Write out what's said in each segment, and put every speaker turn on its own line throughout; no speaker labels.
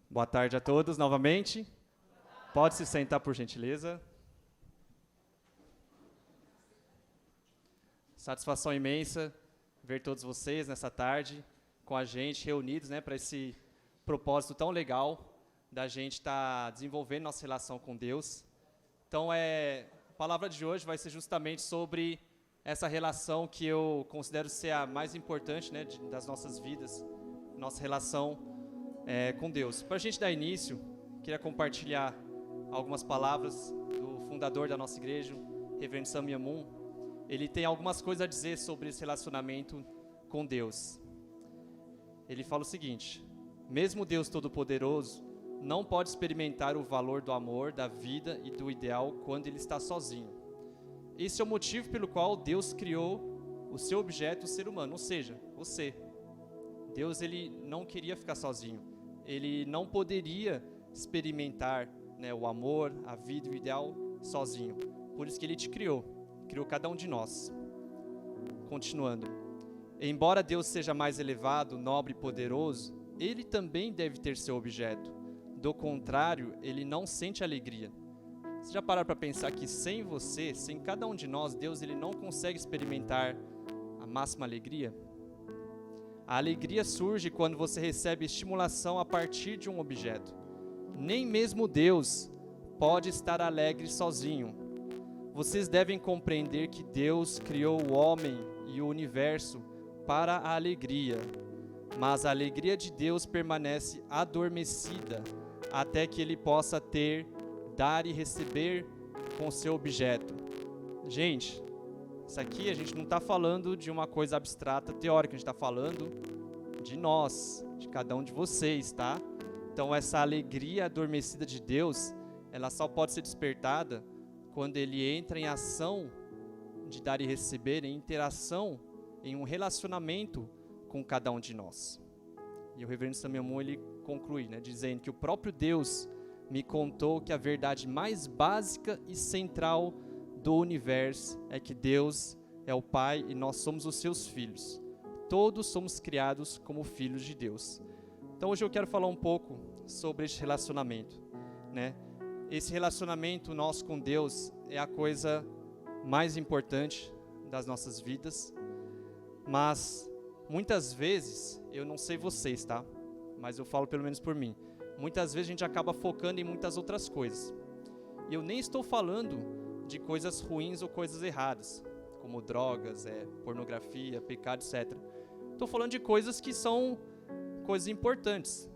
Boa tarde a todos novamente. Pode se sentar, por gentileza. Satisfação imensa ver todos vocês nessa tarde com a gente reunidos, para esse propósito tão legal da gente estar desenvolvendo nossa relação com Deus. Então, a palavra de hoje vai ser justamente sobre essa relação que eu considero ser a mais importante, das nossas vidas, nossa relação com Deus. Para a gente dar início, queria compartilhar algumas palavras do fundador da nossa igreja, Reverendo Sam Moon. Ele tem algumas coisas a dizer sobre esse relacionamento com Deus. Ele fala o seguinte: mesmo Deus Todo-Poderoso não pode experimentar o valor do amor, da vida e do ideal quando ele está sozinho. Esse é o motivo pelo qual Deus criou o seu objeto, o ser humano, ou seja, você. Deus, ele não queria ficar sozinho. Ele não poderia experimentar o amor, a vida e o ideal sozinho. Por isso que ele te criou cada um de nós. Continuando. Embora Deus seja mais elevado, nobre e poderoso, ele também deve ter seu objeto. Do contrário, ele não sente alegria. Você já pararam para pensar que sem você, sem cada um de nós, Deus ele não consegue experimentar a máxima alegria? A alegria surge quando você recebe estimulação a partir de um objeto. Nem mesmo Deus pode estar alegre sozinho. Vocês devem compreender que Deus criou o homem e o universo para a alegria, mas a alegria de Deus permanece adormecida até que ele possa ter, dar e receber com seu objeto. Gente, isso aqui a gente não está falando de uma coisa abstrata, teórica, a gente está falando de nós, de cada um de vocês, tá? Então essa alegria adormecida de Deus, ela só pode ser despertada quando ele entra em ação de dar e receber, em interação, em um relacionamento com cada um de nós. E o reverendo Sam Moon, ele conclui, dizendo que o próprio Deus me contou que a verdade mais básica e central do universo é que Deus é o Pai e nós somos os seus filhos. Todos somos criados como filhos de Deus. Então hoje eu quero falar um pouco sobre este relacionamento, Esse relacionamento nosso com Deus é a coisa mais importante das nossas vidas, mas muitas vezes, eu não sei vocês, tá? Mas eu falo pelo menos por mim, muitas vezes a gente acaba focando em muitas outras coisas. E eu nem estou falando de coisas ruins ou coisas erradas, como drogas, pornografia, pecado, etc. Estou falando de coisas que são coisas importantes,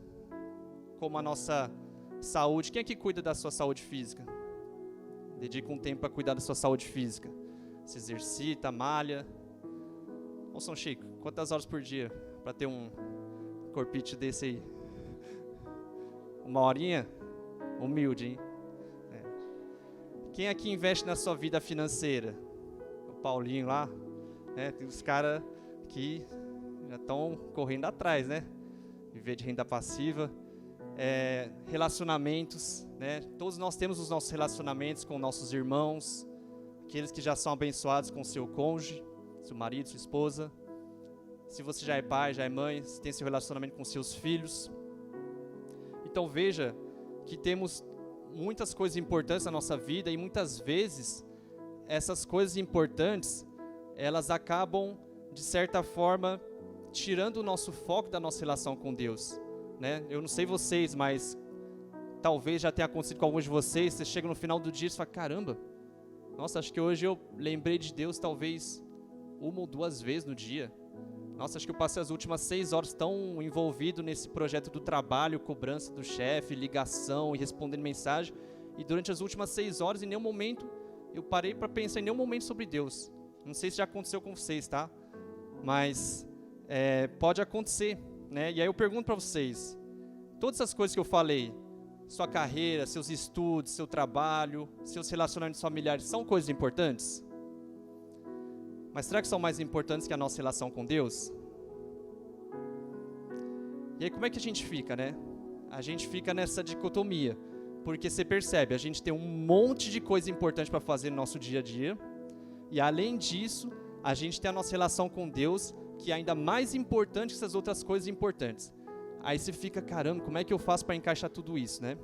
como a nossa saúde. Quem é que cuida da sua saúde física? Dedica um tempo para cuidar da sua saúde física. Se exercita, malha. Ô São Chico, quantas horas por dia para ter um corpite desse aí? 1 horinha? Humilde, hein? Quem aqui investe na sua vida financeira? O Paulinho lá, tem os caras que já estão correndo atrás, Viver de renda passiva. Relacionamentos, Todos nós temos os nossos relacionamentos com nossos irmãos, aqueles que já são abençoados com seu cônjuge, seu marido, sua esposa. Se você já é pai, já é mãe, você tem seu relacionamento com seus filhos. Então veja que temos muitas coisas importantes na nossa vida e muitas vezes essas coisas importantes, elas acabam, de certa forma, tirando o nosso foco da nossa relação com Deus. Eu não sei vocês, mas talvez já tenha acontecido com alguns de vocês. Você chega no final do dia e fala: caramba, nossa, acho que hoje eu lembrei de Deus talvez 1 ou 2 vezes no dia. Nossa, acho que eu passei as últimas 6 horas tão envolvido nesse projeto do trabalho, cobrança do chefe, ligação e respondendo mensagem. E durante as últimas 6 horas, em nenhum momento, eu parei para pensar em nenhum momento sobre Deus. Não sei se já aconteceu com vocês, tá? Mas pode acontecer. E aí eu pergunto para vocês, todas essas coisas que eu falei, sua carreira, seus estudos, seu trabalho, seus relacionamentos familiares, são coisas importantes? Mas será que são mais importantes que a nossa relação com Deus? E aí como é que a gente fica, A gente fica nessa dicotomia, porque você percebe, a gente tem um monte de coisa importante para fazer no nosso dia a dia, e além disso, a gente tem a nossa relação com Deus, que é ainda mais importante que essas outras coisas importantes. Aí você fica, caramba, como é que eu faço para encaixar tudo isso, né?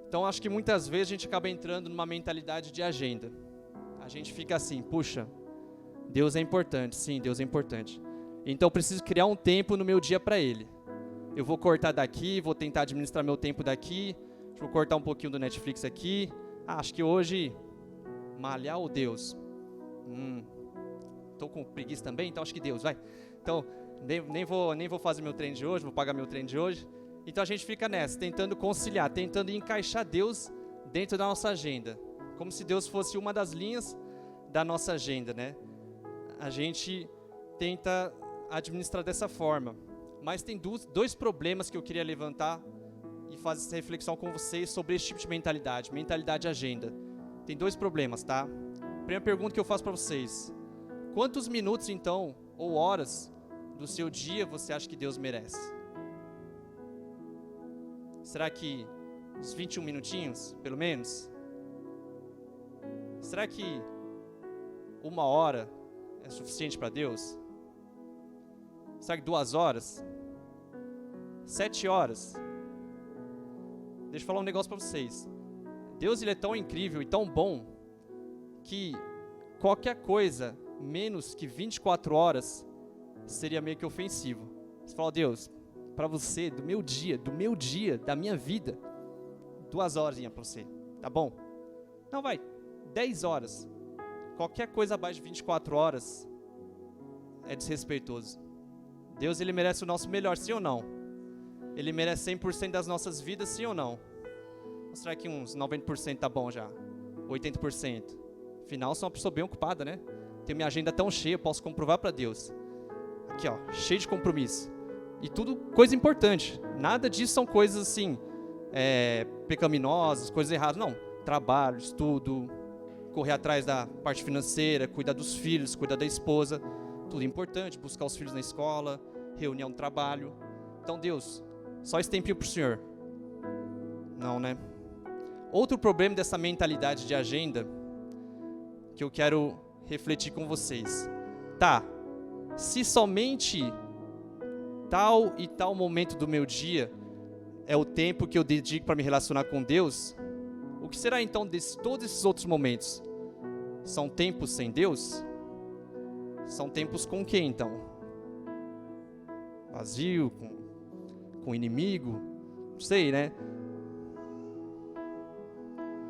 Então, acho que muitas vezes a gente acaba entrando numa mentalidade de agenda. A gente fica assim, puxa, Deus é importante. Sim, Deus é importante. Então, eu preciso criar um tempo no meu dia para Ele. Eu vou cortar daqui, vou tentar administrar meu tempo daqui, vou cortar um pouquinho do Netflix aqui. Acho que hoje, malhar ou Deus? Estou com preguiça também, então acho que Deus, vai. Então, nem vou fazer meu treino de hoje, vou pagar meu treino de hoje. Então a gente fica nessa, tentando conciliar, tentando encaixar Deus dentro da nossa agenda. Como se Deus fosse uma das linhas da nossa agenda, né? A gente tenta administrar dessa forma. Mas tem dois problemas que eu queria levantar e fazer essa reflexão com vocês sobre esse tipo de mentalidade agenda. Tem 2 problemas, tá? Primeira pergunta que eu faço para vocês. Quantos minutos, então, ou horas do seu dia você acha que Deus merece? Será que uns 21 minutinhos, pelo menos? Será que 1 hora é suficiente para Deus? Será que 2 horas? 7 horas? Deixa eu falar um negócio para vocês. Deus, ele é tão incrível e tão bom que qualquer coisa menos que 24 horas seria meio que ofensivo. Você fala, Deus, para você, do meu dia, da minha vida, 2 horas para você, tá bom? Não, vai, 10 horas. Qualquer coisa abaixo de 24 horas é desrespeitoso. Deus, ele merece o nosso melhor, sim ou não? Ele merece 100% das nossas vidas, sim ou não? Ou será que uns 90% tá bom já? 80%? Afinal, sou uma pessoa bem ocupada, né? Tenho minha agenda tão cheia, posso comprovar para Deus. Aqui, ó, cheio de compromisso. E tudo coisa importante. Nada disso são coisas assim, pecaminosas, coisas erradas. Não, trabalho, estudo, correr atrás da parte financeira, cuidar dos filhos, cuidar da esposa. Tudo importante, buscar os filhos na escola, reunião no trabalho. Então, Deus, só esse tempinho pro Senhor. Não, né? Outro problema dessa mentalidade de agenda que eu quero refletir com vocês. Tá, se somente tal e tal momento do meu dia é o tempo que eu dedico para me relacionar com Deus, o que será então de todos esses outros momentos? São tempos sem Deus? São tempos com quem então? Vazio, com inimigo? Não sei, né?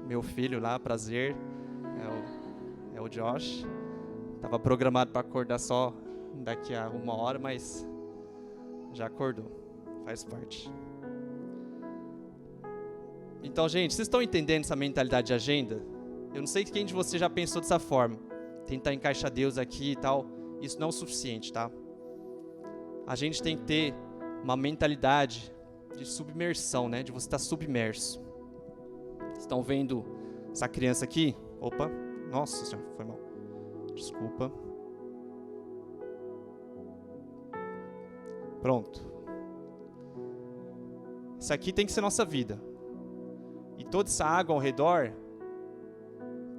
Meu filho lá, prazer, é o Josh. Estava programado para acordar só daqui a 1 hora, mas já acordou, faz parte. Então, gente, vocês estão entendendo essa mentalidade de agenda? Eu não sei quem de vocês já pensou dessa forma. Tentar encaixar Deus aqui e tal, isso não é o suficiente, tá? A gente tem que ter uma mentalidade de submersão, né? De você estar submerso. Vocês estão vendo essa criança aqui? Opa, nossa senhora, foi mal. Desculpa. Pronto. Isso aqui tem que ser nossa vida. E toda essa água ao redor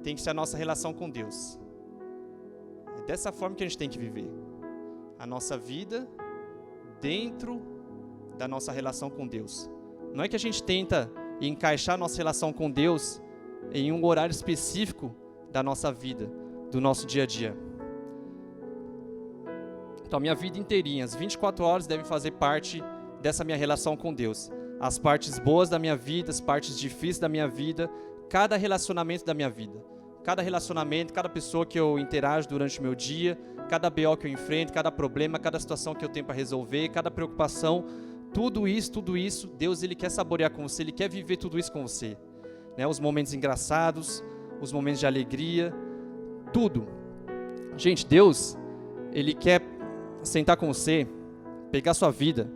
tem que ser a nossa relação com Deus. É dessa forma que a gente tem que viver. A nossa vida dentro da nossa relação com Deus. Não é que a gente tenta encaixar a nossa relação com Deus em um horário específico da nossa vida, do nosso dia a dia. Então, a minha vida inteirinha, as 24 horas devem fazer parte dessa minha relação com Deus. As partes boas da minha vida, as partes difíceis da minha vida, cada relacionamento da minha vida. Cada relacionamento, cada pessoa que eu interajo durante o meu dia, cada BO que eu enfrento, cada problema, cada situação que eu tenho para resolver, cada preocupação, tudo isso, Deus, ele quer saborear com você, ele quer viver tudo isso com você. Né? Os momentos engraçados, os momentos de alegria, tudo. Gente, Deus, ele quer sentar com você, pegar a sua vida,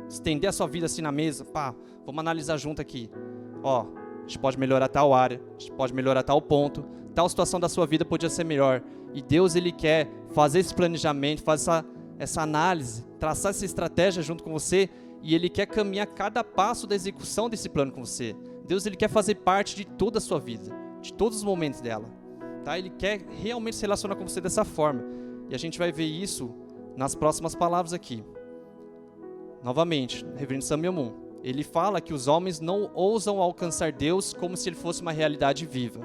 estender a sua vida assim na mesa, pá, vamos analisar junto aqui. Ó, a gente pode melhorar tal área, a gente pode melhorar tal ponto, tal situação da sua vida podia ser melhor. E Deus, ele quer fazer esse planejamento, fazer essa análise, traçar essa estratégia junto com você, e ele quer caminhar cada passo da execução desse plano com você. Deus, ele quer fazer parte de toda a sua vida, de todos os momentos dela. Tá? Ele quer realmente se relacionar com você dessa forma. E a gente vai ver isso nas próximas palavras aqui. Novamente, Reverendo Samuel Moon, ele fala que os homens não ousam alcançar Deus como se ele fosse uma realidade viva.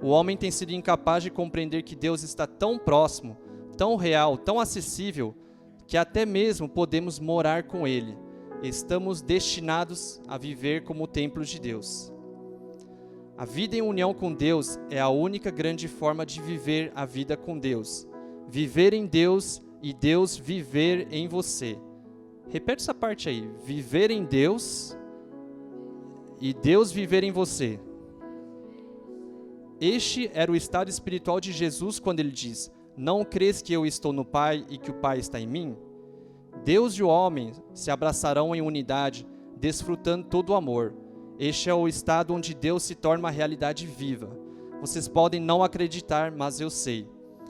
O homem tem sido incapaz de compreender que Deus está tão próximo, tão real, tão acessível, que até mesmo podemos morar com Ele. Estamos destinados a viver como templos de Deus. A vida em união com Deus é a única grande forma de viver a vida com Deus. Viver em Deus e Deus viver em você. Repete essa parte aí. Viver em Deus e Deus viver em você. Este era o estado espiritual de Jesus quando ele diz: não crês que eu estou no Pai e que o Pai está em mim? Deus e o homem se abraçarão em unidade, desfrutando todo o amor. Este é o estado onde Deus se torna uma realidade viva. Vocês podem não acreditar, mas eu sei.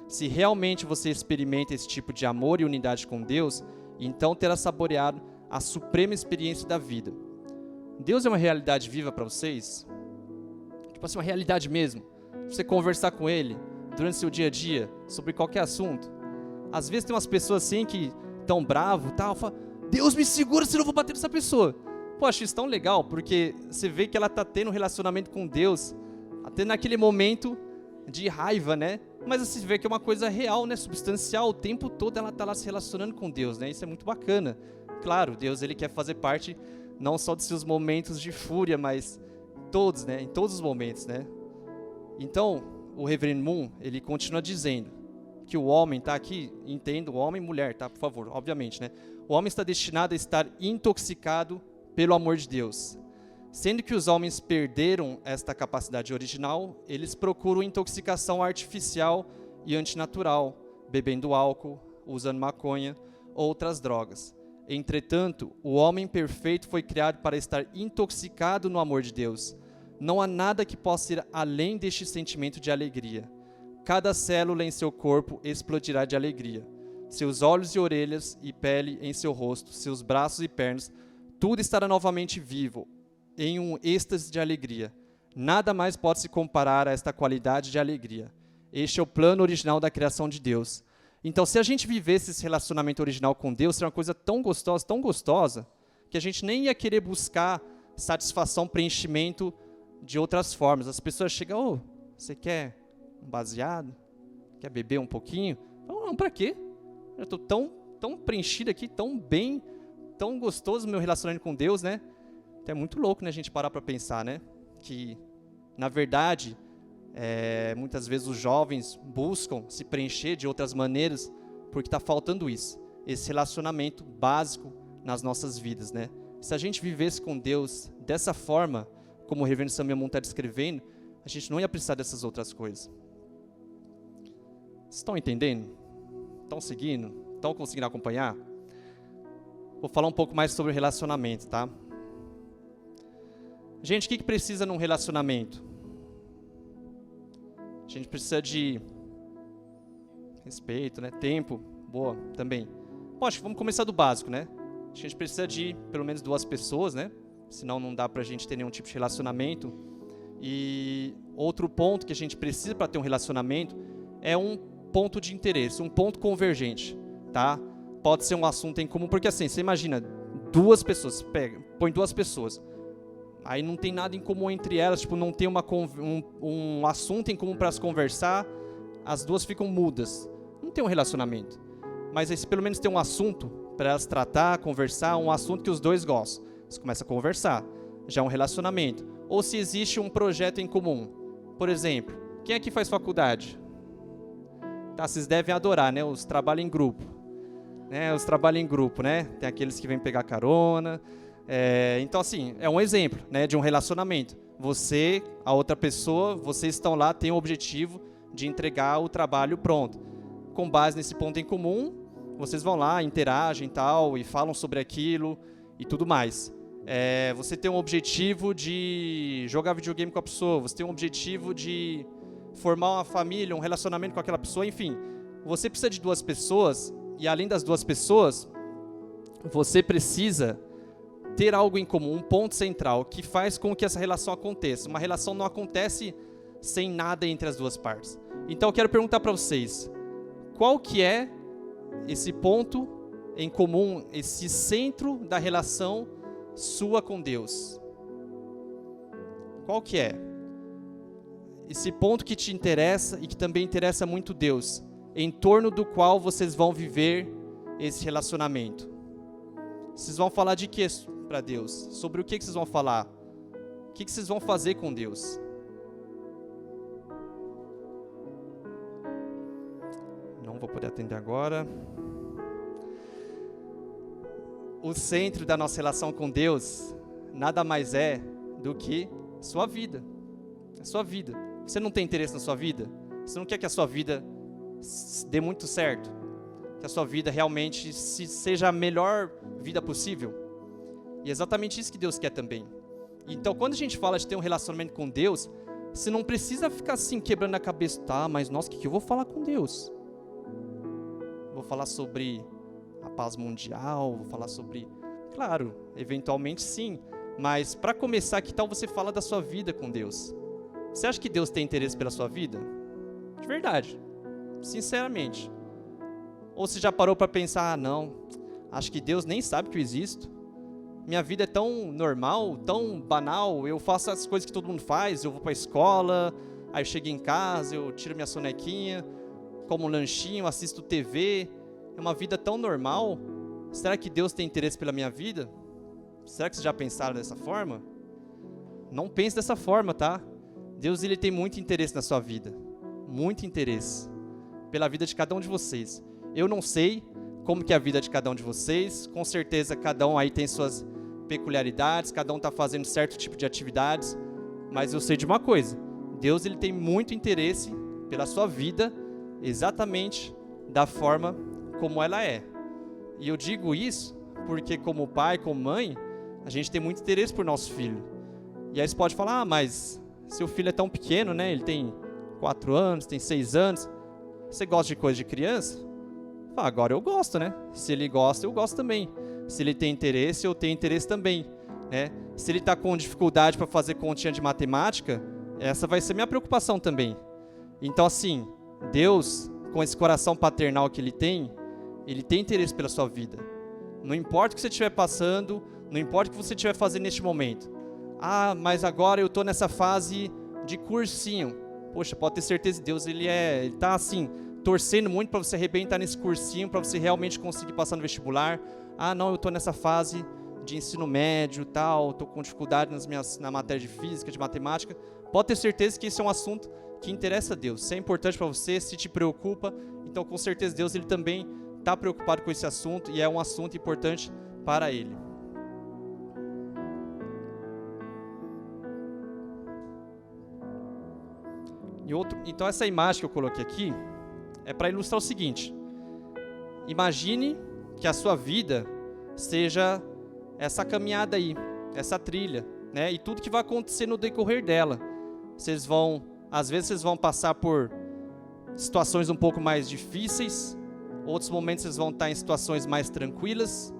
Se realmente você experimenta esse tipo de amor e unidade com Deus, então terá saboreado a suprema experiência da vida. Deus é uma realidade viva para vocês? Tipo assim, uma realidade mesmo. Você conversar com Ele durante seu dia a dia, sobre qualquer assunto. Às vezes tem umas pessoas assim que estão bravas, tal, fala, Deus me segura, senão eu vou bater nessa pessoa. Pô, acho isso tão legal, porque você vê que ela está tendo um relacionamento com Deus, até naquele momento de raiva, né? Mas você vê que é uma coisa real, né? Substancial, o tempo todo ela está lá se relacionando com Deus, né? Isso é muito bacana. Claro, Deus ele quer fazer parte não só dos seus momentos de fúria, mas todos, né? Em todos os momentos, né? Então, o Reverendo Moon, ele continua dizendo que o homem está aqui, entenda, o homem e mulher, tá? Por favor, obviamente, né? O homem está destinado a estar intoxicado pelo amor de Deus. Sendo que os homens perderam esta capacidade original, eles procuram intoxicação artificial e antinatural, bebendo álcool, usando maconha ou outras drogas. Entretanto, o homem perfeito foi criado para estar intoxicado no amor de Deus. Não há nada que possa ir além deste sentimento de alegria. Cada célula em seu corpo explodirá de alegria. Seus olhos e orelhas e pele em seu rosto, seus braços e pernas, tudo estará novamente vivo, em um êxtase de alegria. Nada mais pode se comparar a esta qualidade de alegria. Este é o plano original da criação de Deus. Então, se a gente vivesse esse relacionamento original com Deus, seria uma coisa tão gostosa, que a gente nem ia querer buscar satisfação, preenchimento de outras formas. As pessoas chegam, você quer um baseado? Quer beber um pouquinho? Não, para quê? Eu estou tão preenchido aqui, tão bem, tão gostoso o meu relacionamento com Deus, né? Então é muito louco, né, a gente parar para pensar, né? Que, na verdade, muitas vezes os jovens buscam se preencher de outras maneiras porque está faltando isso, esse relacionamento básico nas nossas vidas, né? Se a gente vivesse com Deus dessa forma, como o Reverendo Samuel Moon está descrevendo, a gente não ia precisar dessas outras coisas. Vocês estão entendendo? Estão seguindo? Estão conseguindo acompanhar? Vou falar um pouco mais sobre o relacionamento, tá? Gente, o que precisa num relacionamento? A gente precisa de respeito, né? Tempo, boa, também. Bom, acho que vamos começar do básico, né? A gente precisa de pelo menos 2 pessoas, né? Senão não dá pra gente ter nenhum tipo de relacionamento. E outro ponto que a gente precisa para ter um relacionamento é um ponto de interesse, um ponto convergente, tá? Pode ser um assunto em comum, porque assim, você imagina, 2 pessoas, põe 2 pessoas. Aí não tem nada em comum entre elas, tipo, não tem um assunto em comum para se conversar, as 2 ficam mudas. Não tem um relacionamento. Mas aí, se pelo menos tem um assunto para elas tratar, conversar, um assunto que os 2 gostam. Você começa a conversar, já é um relacionamento. Ou se existe um projeto em comum. Por exemplo, quem aqui faz faculdade? Tá, vocês devem adorar, né? Os trabalhos em grupo. Né? Os trabalhos em grupo, né? Tem aqueles que vêm pegar carona. Então, assim, é um exemplo, né, de um relacionamento. Você, a outra pessoa, vocês estão lá, têm o objetivo de entregar o trabalho pronto. Com base nesse ponto em comum, vocês vão lá, interagem tal, e falam sobre aquilo e tudo mais. Você tem um objetivo de jogar videogame com a pessoa, você tem um objetivo de formar uma família, um relacionamento com aquela pessoa, enfim. Você precisa de 2 pessoas, e além das 2 pessoas, você precisa ter algo em comum, um ponto central, que faz com que essa relação aconteça. Uma relação não acontece sem nada entre as 2 partes. Então eu quero perguntar para vocês, qual que é esse ponto em comum, esse centro da relação sua com Deus? Qual que é? Esse ponto que te interessa e que também interessa muito Deus, em torno do qual vocês vão viver esse relacionamento. Vocês vão falar de quê para Deus? Sobre o que vocês vão falar? O que vocês vão fazer com Deus? Não vou poder atender agora. O centro da nossa relação com Deus nada mais é do que sua vida. A sua vida. Você não tem interesse na sua vida? Você não quer que a sua vida dê muito certo? Que a sua vida realmente seja a melhor vida possível? E é exatamente isso que Deus quer também. Então, quando a gente fala de ter um relacionamento com Deus, você não precisa ficar assim, quebrando a cabeça. Tá, mas nossa, o que eu vou falar com Deus? Vou falar sobre a paz mundial, vou falar sobre... Claro, eventualmente sim. Mas, para começar, que tal você falar da sua vida com Deus? Você acha que Deus tem interesse pela sua vida? De verdade. Sinceramente. Ou você já parou para pensar, não, acho que Deus nem sabe que eu existo. Minha vida é tão normal, tão banal, eu faço as coisas que todo mundo faz, eu vou para a escola, aí eu chego em casa, eu tiro minha sonequinha, como um lanchinho, assisto TV, é uma vida tão normal. Será que Deus tem interesse pela minha vida? Será que vocês já pensaram dessa forma? Não pense dessa forma, tá? Deus, ele tem muito interesse na sua vida, muito interesse, pela vida de cada um de vocês. Eu não sei como que é a vida de cada um de vocês, com certeza cada um aí tem suas peculiaridades, cada um está fazendo certo tipo de atividades, mas eu sei de uma coisa, Deus, ele tem muito interesse pela sua vida, exatamente da forma como ela é. E eu digo isso porque como pai, como mãe, a gente tem muito interesse por nosso filho. E aí você pode falar, mas seu filho é tão pequeno, né? Ele tem 4 anos, tem 6 anos. Você gosta de coisa de criança? Agora eu gosto, né? Se ele gosta, eu gosto também. Se ele tem interesse, eu tenho interesse também, né? Se ele está com dificuldade para fazer continha de matemática, essa vai ser minha preocupação também. Então, assim, Deus, com esse coração paternal que ele tem interesse pela sua vida. Não importa o que você estiver passando, não importa o que você estiver fazendo neste momento. Ah, mas agora eu estou nessa fase de cursinho. Poxa, pode ter certeza que Deus, ele está assim, torcendo muito para você arrebentar nesse cursinho, para você realmente conseguir passar no vestibular. Ah, não, eu estou nessa fase de ensino médio, tal, estou com dificuldade na matéria de física, de matemática. Pode ter certeza que esse é um assunto que interessa a Deus. Se é importante para você, se te preocupa, então com certeza Deus, ele também está preocupado com esse assunto e é um assunto importante para ele. Então essa imagem que eu coloquei aqui é para ilustrar o seguinte: imagine que a sua vida seja essa caminhada aí, essa trilha, né? E tudo que vai acontecer no decorrer dela. Às vezes vocês vão passar por situações um pouco mais difíceis, outros momentos vocês vão estar em situações mais tranquilas,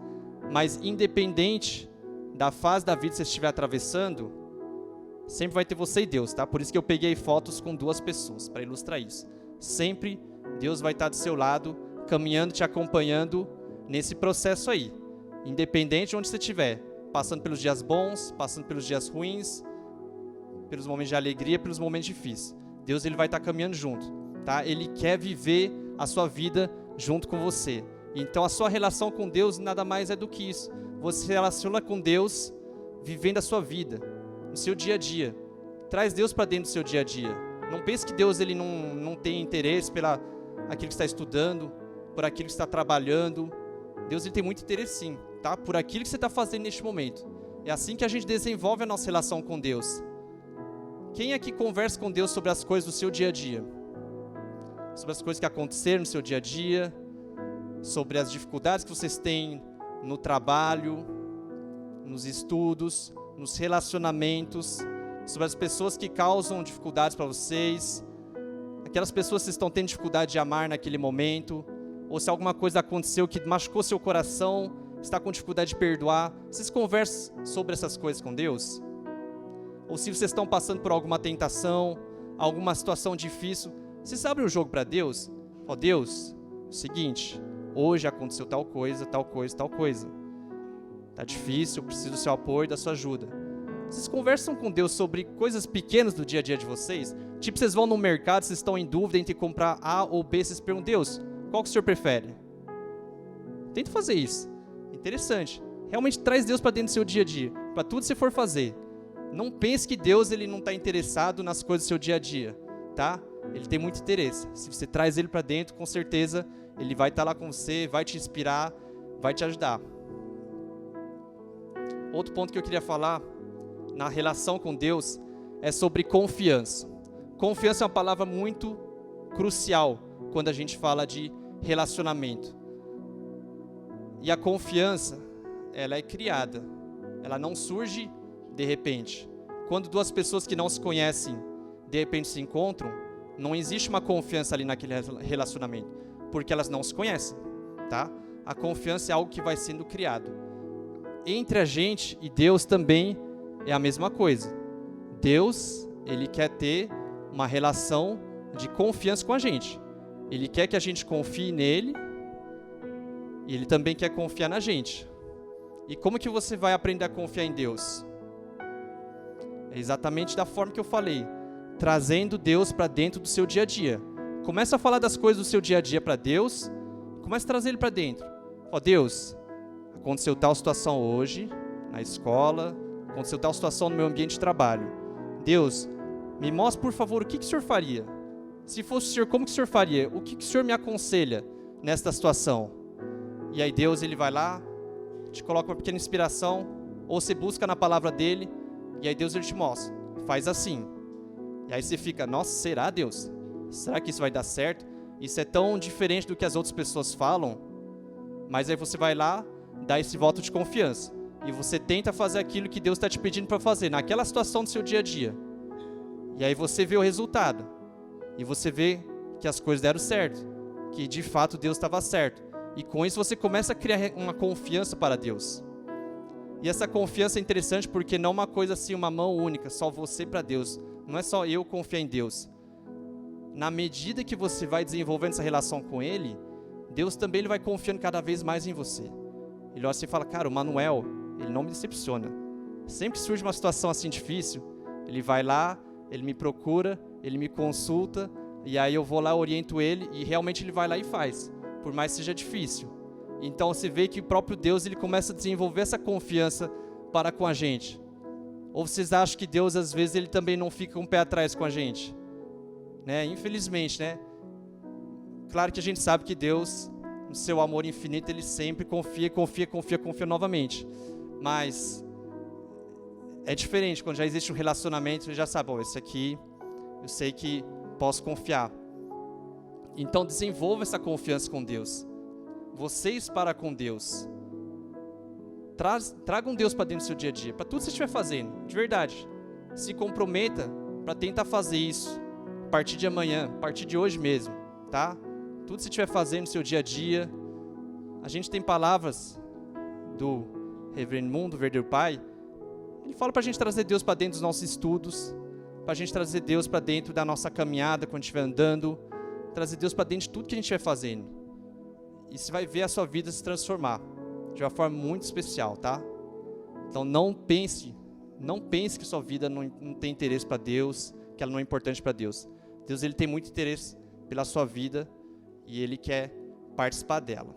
mas independente da fase da vida que você estiver atravessando, sempre vai ter você e Deus, tá? Por isso que eu peguei fotos com 2 pessoas, para ilustrar isso. Sempre Deus vai estar do seu lado, caminhando, te acompanhando nesse processo aí. Independente de onde você estiver, passando pelos dias bons, passando pelos dias ruins, pelos momentos de alegria, pelos momentos difíceis. Deus, ele vai estar caminhando junto, tá? Ele quer viver a sua vida junto com você. Então a sua relação com Deus nada mais é do que isso. Você se relaciona com Deus vivendo a sua vida, no seu dia a dia. Traz Deus para dentro do seu dia a dia. Não pense que Deus, ele não tem interesse pela aquilo que está estudando, por aquilo que está trabalhando. Deus, ele tem muito interesse sim, tá? Por aquilo que você está fazendo neste momento. É assim que a gente desenvolve a nossa relação com Deus. Quem é que conversa com Deus sobre as coisas do seu dia a dia? Sobre as coisas que aconteceram no seu dia a dia, sobre as dificuldades que vocês têm no trabalho, nos estudos, nos relacionamentos, sobre as pessoas que causam dificuldades para vocês, aquelas pessoas que estão tendo dificuldade de amar naquele momento, ou se alguma coisa aconteceu que machucou seu coração, está com dificuldade de perdoar. Vocês conversam sobre essas coisas com Deus? Ou se vocês estão passando por alguma tentação, alguma situação difícil, vocês abrem o jogo para Deus? Ó Deus, é o seguinte, hoje aconteceu tal coisa, tal coisa, tal coisa. Tá difícil, eu preciso do seu apoio, da sua ajuda. Vocês conversam com Deus sobre coisas pequenas do dia a dia de vocês? Tipo, vocês vão no mercado, vocês estão em dúvida entre comprar A ou B, vocês perguntam, Deus, qual que o senhor prefere? Tenta fazer isso. Interessante. Realmente traz Deus para dentro do seu dia a dia, para tudo que você for fazer. Não pense que Deus ele não está interessado nas coisas do seu dia a dia, tá? Ele tem muito interesse. Se você traz ele para dentro, com certeza ele vai estar lá com você, vai te inspirar, vai te ajudar. Outro ponto que eu queria falar na relação com Deus é sobre confiança. Confiança é uma palavra muito crucial quando a gente fala de relacionamento. E a confiança, ela é criada. Ela não surge de repente. Quando duas pessoas que não se conhecem, de repente se encontram, não existe uma confiança ali naquele relacionamento, porque elas não se conhecem, tá? A confiança é algo que vai sendo criado. Entre a gente e Deus também é a mesma coisa. Deus, ele quer ter uma relação de confiança com a gente. Ele quer que a gente confie nele e ele também quer confiar na gente. E como que você vai aprender a confiar em Deus? É exatamente da forma que eu falei, trazendo Deus para dentro do seu dia a dia. Começa a falar das coisas do seu dia a dia para Deus, começa a trazer ele para dentro. Ó, Deus, aconteceu tal situação hoje, na escola, aconteceu tal situação no meu ambiente de trabalho. Deus, me mostre, por favor, o que o Senhor faria? Se fosse o Senhor, como que o Senhor faria? O que o Senhor me aconselha nesta situação? E aí Deus, ele vai lá, te coloca uma pequena inspiração, ou você busca na palavra dele, e aí Deus, ele te mostra, faz assim. E aí você fica, nossa, será, Deus? Será que isso vai dar certo? Isso é tão diferente do que as outras pessoas falam. Mas aí você vai lá, dá esse voto de confiança. E você tenta fazer aquilo que Deus está te pedindo para fazer, naquela situação do seu dia a dia. E aí você vê o resultado. E você vê que as coisas deram certo. Que de fato Deus estava certo. E com isso você começa a criar uma confiança para Deus. E essa confiança é interessante porque não é uma coisa assim, uma mão única, só você para Deus. Não é só eu confiar em Deus. Na medida que você vai desenvolvendo essa relação com Ele, Deus também ele vai confiando cada vez mais em você. Ele olha assim e fala, cara, o Manuel, ele não me decepciona. Sempre que surge uma situação assim difícil, ele vai lá, ele me procura, ele me consulta, e aí eu vou lá, oriento ele, e realmente ele vai lá e faz, por mais que seja difícil. Então você vê que o próprio Deus ele começa a desenvolver essa confiança para com a gente. Ou vocês acham que Deus às vezes ele também não fica um pé atrás com a gente? Né? Infelizmente, né? Claro que a gente sabe que Deus, no seu amor infinito, ele sempre confia novamente. Mas é diferente, quando já existe um relacionamento, ele já sabe, esse aqui, eu sei que posso confiar. Então desenvolva essa confiança com Deus. Vocês para com Deus. Tragam Deus para dentro do seu dia a dia, para tudo que você estiver fazendo, de verdade. Se comprometa para tentar fazer isso, a partir de amanhã, a partir de hoje mesmo, tá? Tudo que você estiver fazendo no seu dia a dia. A gente tem palavras do Reverendo Mundo, Verdadeiro Pai. Ele fala para a gente trazer Deus para dentro dos nossos estudos, para a gente trazer Deus para dentro da nossa caminhada, quando estiver andando, trazer Deus para dentro de tudo que a gente estiver fazendo. E você vai ver a sua vida se transformar de uma forma muito especial, tá? Então não pense que sua vida não tem interesse para Deus, que ela não é importante para Deus. Deus ele tem muito interesse pela sua vida e Ele quer participar dela.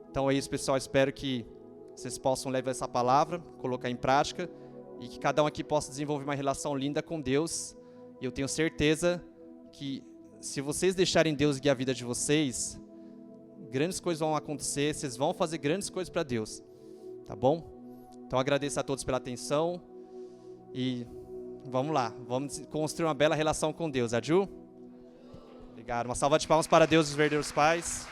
Então é isso, pessoal. Espero que vocês possam levar essa palavra, colocar em prática e que cada um aqui possa desenvolver uma relação linda com Deus. E eu tenho certeza que se vocês deixarem Deus guiar a vida de vocês, grandes coisas vão acontecer, vocês vão fazer grandes coisas para Deus, tá bom? Então agradeço a todos pela atenção e vamos lá, vamos construir uma bela relação com Deus, Aju? Obrigado, uma salva de palmas para Deus, os verdadeiros pais.